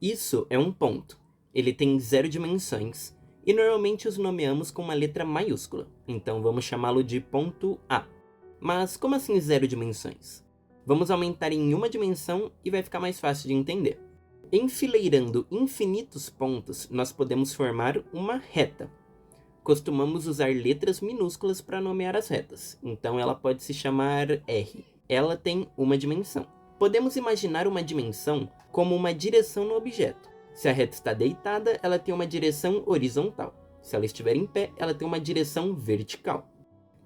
Isso é um ponto. Ele tem 0 dimensões e normalmente os nomeamos com uma letra maiúscula, então vamos chamá-lo de ponto A. Mas como assim 0 dimensões? Vamos aumentar em uma dimensão e vai ficar mais fácil de entender. Enfileirando infinitos pontos, nós podemos formar uma reta. Costumamos usar letras minúsculas para nomear as retas, então ela pode se chamar R. Ela tem uma dimensão. Podemos imaginar uma dimensão como uma direção no objeto. Se a reta está deitada, ela tem uma direção horizontal. Se ela estiver em pé, ela tem uma direção vertical.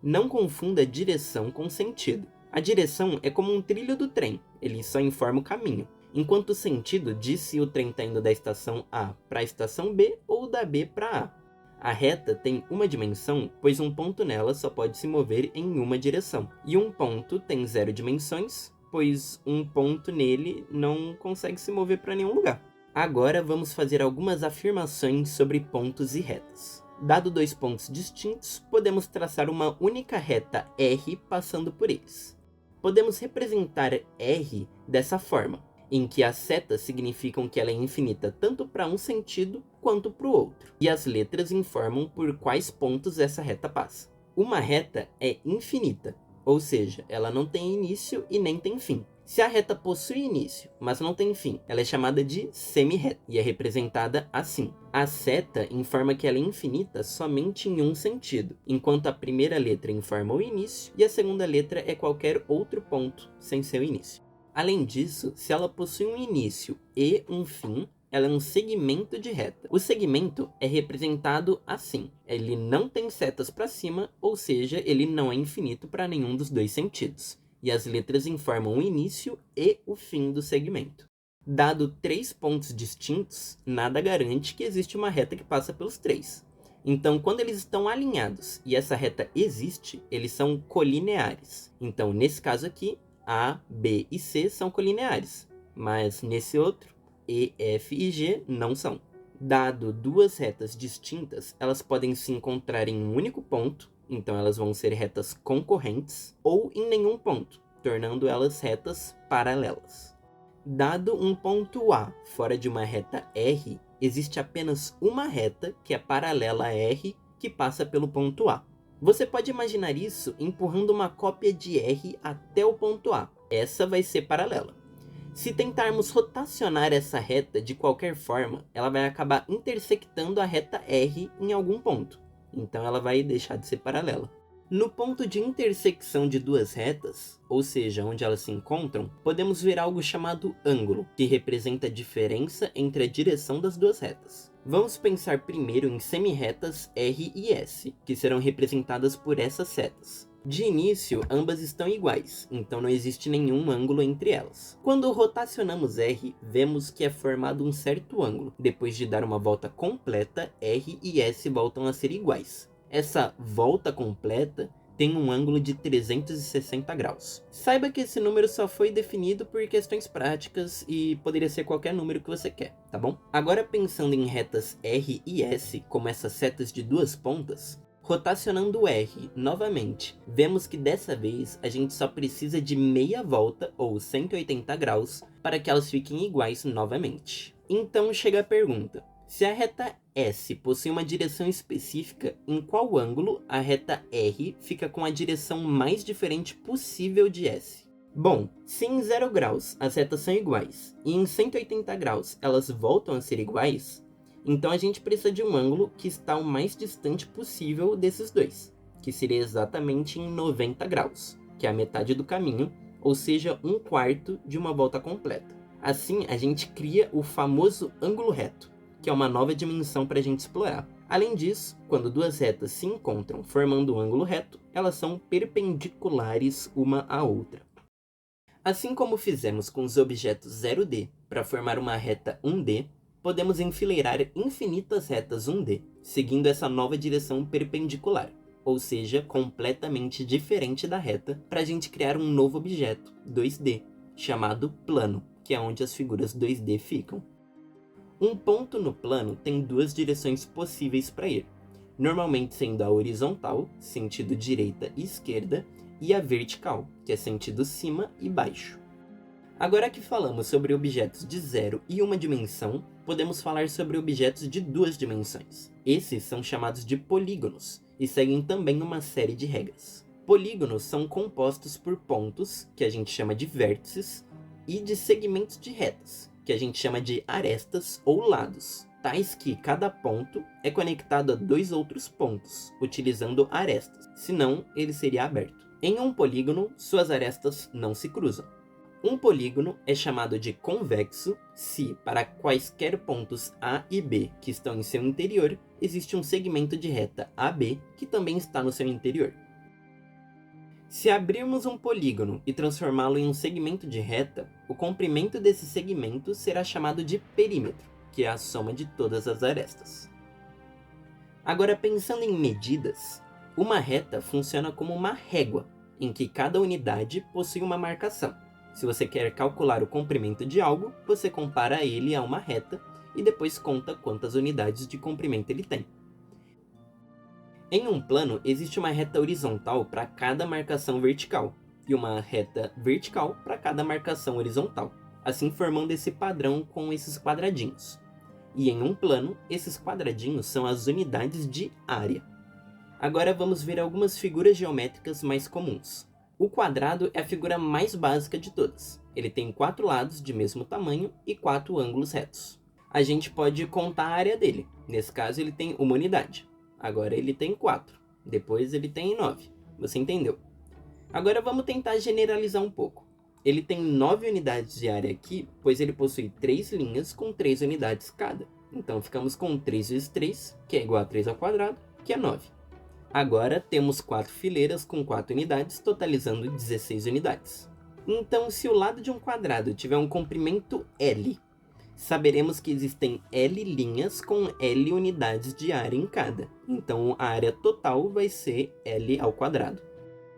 Não confunda direção com sentido. A direção é como um trilho do trem, ele só informa o caminho, enquanto o sentido diz se o trem está indo da estação A para a estação B ou da B para A. A reta tem uma dimensão, pois um ponto nela só pode se mover em uma direção, e um ponto tem 0 dimensões, pois um ponto nele não consegue se mover para nenhum lugar. Agora vamos fazer algumas afirmações sobre pontos e retas. Dado 2 pontos distintos, podemos traçar uma única reta R passando por eles. Podemos representar R dessa forma, em que as setas significam que ela é infinita tanto para um sentido quanto para o outro, e as letras informam por quais pontos essa reta passa. Uma reta é infinita, ou seja, ela não tem início e nem tem fim. Se a reta possui início, mas não tem fim, ela é chamada de semi-reta e é representada assim. A seta informa que ela é infinita somente em um sentido, enquanto a primeira letra informa o início e a segunda letra é qualquer outro ponto sem seu início. Além disso, se ela possui um início e um fim, ela é um segmento de reta. O segmento é representado assim. Ele não tem setas para cima, ou seja, ele não é infinito para nenhum dos dois sentidos. E as letras informam o início e o fim do segmento. Dado 3 pontos distintos, nada garante que existe uma reta que passa pelos 3. Então, quando eles estão alinhados e essa reta existe, eles são colineares. Então, nesse caso aqui, A, B e C são colineares, mas nesse outro, E, F e G não são. Dado 2 retas distintas, elas podem se encontrar em um único ponto, então elas vão ser retas concorrentes, ou em nenhum ponto, tornando elas retas paralelas. Dado um ponto A fora de uma reta R, existe apenas uma reta que é paralela a R que passa pelo ponto A. Você pode imaginar isso empurrando uma cópia de R até o ponto A. Essa vai ser paralela. Se tentarmos rotacionar essa reta de qualquer forma, ela vai acabar intersectando a reta R em algum ponto. Então ela vai deixar de ser paralela. No ponto de intersecção de 2 retas, ou seja, onde elas se encontram, podemos ver algo chamado ângulo, que representa a diferença entre a direção das 2 retas. Vamos pensar primeiro em semi-retas R e S, que serão representadas por essas setas. De início, ambas estão iguais, então não existe nenhum ângulo entre elas. Quando rotacionamos R, vemos que é formado um certo ângulo. Depois de dar uma volta completa, R e S voltam a ser iguais. Essa volta completa tem um ângulo de 360 graus. Saiba que esse número só foi definido por questões práticas e poderia ser qualquer número que você quer, tá bom? Agora pensando em retas R e S como essas setas de 2 pontas, rotacionando R novamente, vemos que dessa vez a gente só precisa de meia volta ou 180 graus para que elas fiquem iguais novamente. Então chega a pergunta: se a reta S possui uma direção específica, em qual ângulo a reta R fica com a direção mais diferente possível de S? Bom, se em 0 graus as retas são iguais e em 180 graus elas voltam a ser iguais, então a gente precisa de um ângulo que está o mais distante possível desses dois, que seria exatamente em 90 graus, que é a metade do caminho, ou seja, 1/4 de uma volta completa. Assim, a gente cria o famoso ângulo reto, que é uma nova dimensão para a gente explorar. Além disso, quando 2 retas se encontram formando um ângulo reto, elas são perpendiculares uma à outra. Assim como fizemos com os objetos 0D para formar uma reta 1D, podemos enfileirar infinitas retas 1D, seguindo essa nova direção perpendicular, ou seja, completamente diferente da reta, para a gente criar um novo objeto, 2D, chamado plano, que é onde as figuras 2D ficam. Um ponto no plano tem 2 direções possíveis para ir, normalmente sendo a horizontal, sentido direita e esquerda, e a vertical, que é sentido cima e baixo. Agora que falamos sobre objetos de 0 e 1 dimensão, podemos falar sobre objetos de 2 dimensões. Esses são chamados de polígonos e seguem também uma série de regras. Polígonos são compostos por pontos, que a gente chama de vértices, e de segmentos de retas, que a gente chama de arestas ou lados, tais que cada ponto é conectado a 2 outros pontos, utilizando arestas, senão ele seria aberto. Em um polígono, suas arestas não se cruzam. Um polígono é chamado de convexo se, para quaisquer pontos A e B que estão em seu interior, existe um segmento de reta AB que também está no seu interior. Se abrirmos um polígono e transformá-lo em um segmento de reta, o comprimento desse segmento será chamado de perímetro, que é a soma de todas as arestas. Agora, pensando em medidas, uma reta funciona como uma régua, em que cada unidade possui uma marcação. Se você quer calcular o comprimento de algo, você compara ele a uma reta e depois conta quantas unidades de comprimento ele tem. Em um plano, existe uma reta horizontal para cada marcação vertical e uma reta vertical para cada marcação horizontal, assim formando esse padrão com esses quadradinhos. E em um plano, esses quadradinhos são as unidades de área. Agora vamos ver algumas figuras geométricas mais comuns. O quadrado é a figura mais básica de todas. Ele tem 4 lados de mesmo tamanho e 4 ângulos retos. A gente pode contar a área dele. Nesse caso ele tem uma unidade. Agora ele tem 4. Depois ele tem 9. Você entendeu? Agora vamos tentar generalizar um pouco. Ele tem 9 unidades de área aqui, pois ele possui 3 linhas com 3 unidades cada. Então ficamos com 3 vezes 3, que é igual a 3 ao quadrado, que é 9. Agora temos 4 fileiras com 4 unidades, totalizando 16 unidades. Então, se o lado de um quadrado tiver um comprimento L, saberemos que existem L linhas com L unidades de área em cada. Então, a área total vai ser L ao quadrado.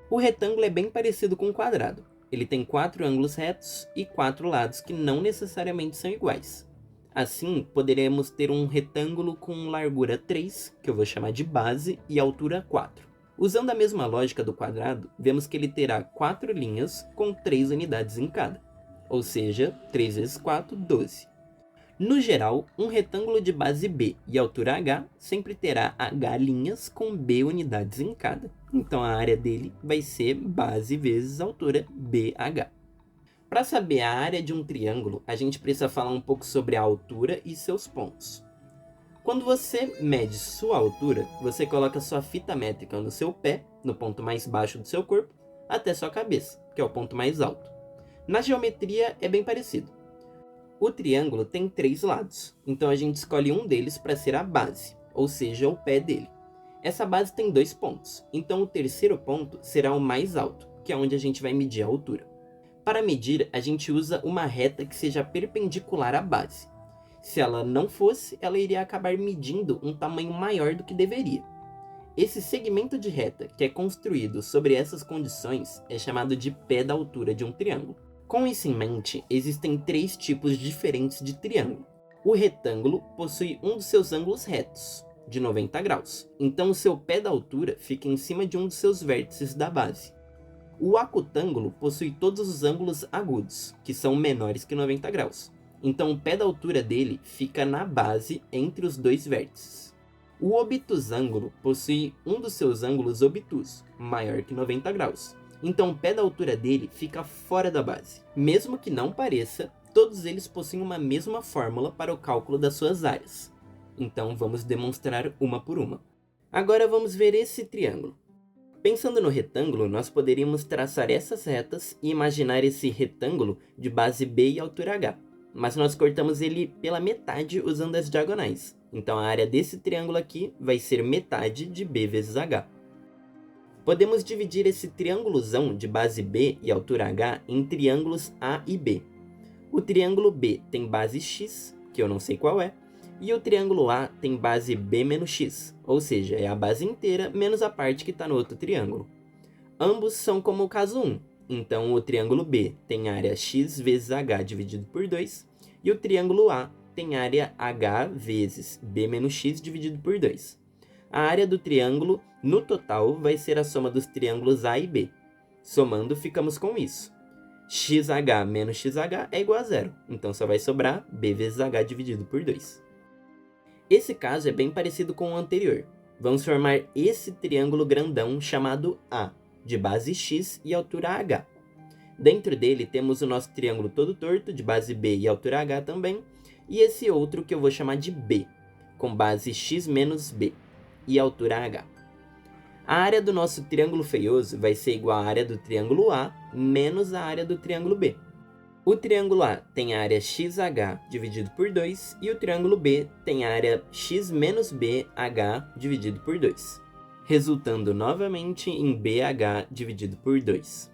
O retângulo é bem parecido com o quadrado. Ele tem 4 ângulos retos e 4 lados que não necessariamente são iguais. Assim, poderemos ter um retângulo com largura 3, que eu vou chamar de base, e altura 4. Usando a mesma lógica do quadrado, vemos que ele terá 4 linhas com 3 unidades em cada. Ou seja, 3 vezes 4, 12. No geral, um retângulo de base B e altura h sempre terá h linhas com b unidades em cada. Então a área dele vai ser base vezes altura BH. Para saber a área de um triângulo, a gente precisa falar um pouco sobre a altura e seus pontos. Quando você mede sua altura, você coloca sua fita métrica no seu pé, no ponto mais baixo do seu corpo, até sua cabeça, que é o ponto mais alto. Na geometria é bem parecido. O triângulo tem 3 lados, então a gente escolhe um deles para ser a base, ou seja, o pé dele. Essa base tem 2 pontos, então o terceiro ponto será o mais alto, que é onde a gente vai medir a altura. Para medir, a gente usa uma reta que seja perpendicular à base. Se ela não fosse, ela iria acabar medindo um tamanho maior do que deveria. Esse segmento de reta, que é construído sobre essas condições, é chamado de pé da altura de um triângulo. Com isso em mente, existem 3 tipos diferentes de triângulo. O retângulo possui um dos seus ângulos retos, de 90 graus. Então o seu pé da altura fica em cima de um dos seus vértices da base. O acutângulo possui todos os ângulos agudos, que são menores que 90 graus. Então o pé da altura dele fica na base entre os 2 vértices. O obtusângulo possui um dos seus ângulos obtusos, maior que 90 graus. Então o pé da altura dele fica fora da base. Mesmo que não pareça, todos eles possuem uma mesma fórmula para o cálculo das suas áreas. Então vamos demonstrar uma por uma. Agora vamos ver esse triângulo. Pensando no retângulo, nós poderíamos traçar essas retas e imaginar esse retângulo de base B e altura h. Mas nós cortamos ele pela metade usando as diagonais. Então a área desse triângulo aqui vai ser metade de B vezes h. Podemos dividir esse triângulozão de base B e altura h em triângulos A e B. O triângulo B tem base x, que eu não sei qual é, e o triângulo A tem base B menos x, ou seja, é a base inteira menos a parte que está no outro triângulo. Ambos são como o caso 1, então o triângulo B tem área x vezes h dividido por 2, e o triângulo A tem área h vezes b menos x dividido por 2. A área do triângulo, no total, vai ser a soma dos triângulos A e B. Somando, ficamos com isso. xh menos xh é igual a 0. Então só vai sobrar b vezes h dividido por 2. Esse caso é bem parecido com o anterior. Vamos formar esse triângulo grandão chamado A, de base x e altura h. Dentro dele temos o nosso triângulo todo torto, de base B e altura H também, e esse outro que eu vou chamar de B, com base x menos B e altura H. A área do nosso triângulo feioso vai ser igual à área do triângulo A menos a área do triângulo B. O triângulo A tem a área XH dividido por 2 e o triângulo B tem a área x menos BH dividido por 2, resultando novamente em BH dividido por 2.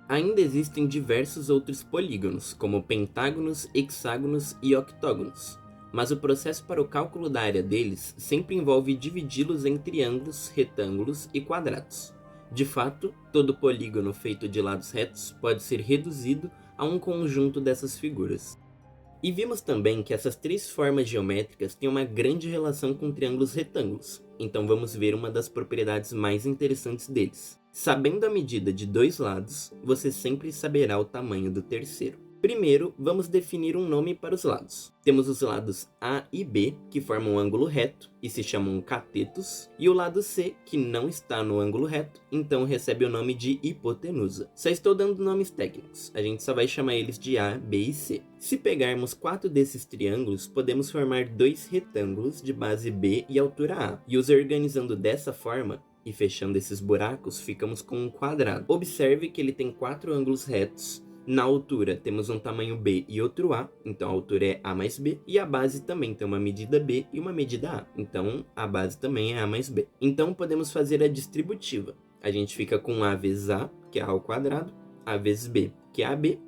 Ainda existem diversos outros polígonos, como pentágonos, hexágonos e octógonos, mas o processo para o cálculo da área deles sempre envolve dividi-los em triângulos, retângulos e quadrados. De fato, todo polígono feito de lados retos pode ser reduzido a um conjunto dessas figuras. E vimos também que essas três formas geométricas têm uma grande relação com triângulos retângulos, então vamos ver uma das propriedades mais interessantes deles. Sabendo a medida de dois lados, você sempre saberá o tamanho do terceiro. Primeiro, vamos definir um nome para os lados. Temos os lados A e B, que formam um ângulo reto e se chamam catetos, e o lado C, que não está no ângulo reto, então recebe o nome de hipotenusa. Só estou dando nomes técnicos, a gente só vai chamar eles de A, B e C. Se pegarmos 4 desses triângulos, podemos formar 2 retângulos de base B e altura A, e os organizando dessa forma, e fechando esses buracos, ficamos com um quadrado. Observe que ele tem 4 ângulos retos. Na altura temos um tamanho B e outro A, então a altura é A mais B, e a base também tem uma medida B e uma medida A, então a base também é A mais B. Então podemos fazer a distributiva. A gente fica com A vezes A, que é A ao quadrado, A vezes B, que é AB,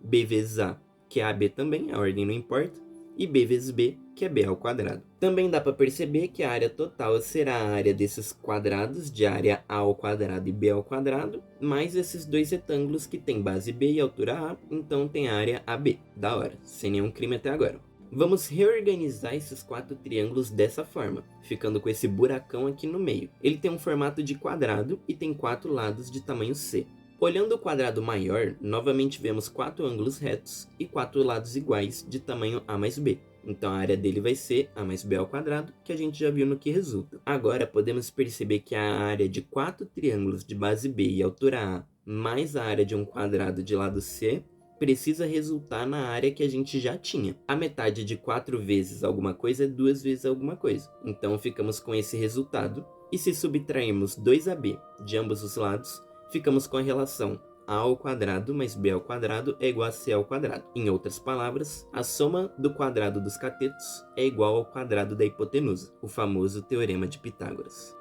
B vezes A, que é AB também, a ordem não importa, e B vezes B, que é B ao quadrado. Também dá para perceber que a área total será a área desses quadrados, de área A ao quadrado e B ao quadrado, mais esses dois retângulos que tem base B e altura A, então tem a área AB. Da hora, sem nenhum crime até agora. Vamos reorganizar esses 4 triângulos dessa forma, ficando com esse buracão aqui no meio. Ele tem um formato de quadrado e tem 4 lados de tamanho C. Olhando o quadrado maior, novamente vemos 4 ângulos retos e 4 lados iguais de tamanho A mais B. Então a área dele vai ser A mais B ao quadrado, que a gente já viu no que resulta. Agora podemos perceber que a área de 4 triângulos de base B e altura A, mais a área de um quadrado de lado C, precisa resultar na área que a gente já tinha. A metade de 4 vezes alguma coisa é 2 vezes alguma coisa. Então ficamos com esse resultado. E se subtrairmos 2AB de ambos os lados, ficamos com a relação A ao quadrado mais B ao quadrado é igual a C ao quadrado. Em outras palavras, a soma do quadrado dos catetos é igual ao quadrado da hipotenusa, o famoso Teorema de Pitágoras.